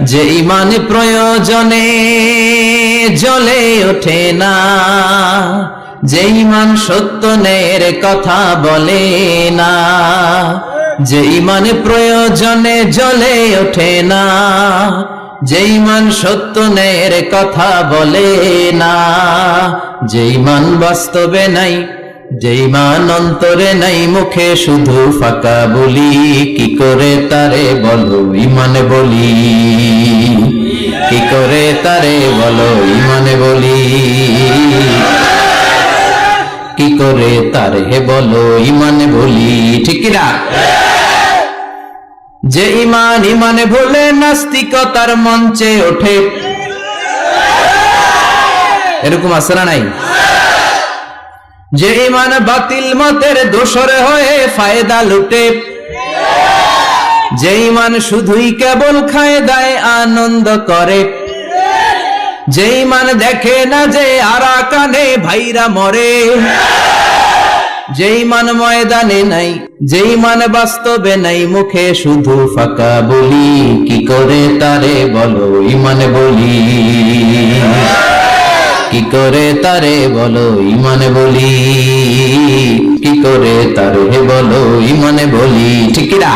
যে ইমান প্রয়োজনে জ্বলে ওঠে না, যে ইমান সত্য ন্যায়ের কথা বলে না, যে ইমান প্রয়োজনে জ্বলে ওঠে না, যে ইমান সত্য ন্যায়ের কথা বলে না, যে ইমান বাস্তবে নাই, যে ইমান অন্তরে নাই, মুখে শুধু ফাঁকা বলি, কি করে তারে বলো ইমানে বলি, কি করে তারে বলো ইমানে বলি, কি করে তারে বলো ইমানে বলি, ঠিক না? যে ইমান ইমানে ভুলে নাস্তিকতার মঞ্চে ওঠে, এরকম আছে না নাই? যে ইমান বাতিল মতের দোসর হয়ে ফায়দা লুটে, যে ইমান শুধুই কেবল খায় দায় আনন্দ করে, যে ইমান দেখে না যে আরাকানে ভাইরা মরে, যে ইমান ময়দানে নাই, যে ইমান বাস্তবে নাই, মুখে শুধু ফাঁকা বলি, কি করে তারে বলো ইমানে বলি, কি করে তারে বলো ইমানে বলি, কি করে তারে বলো ইমানে বলি, ঠিক না?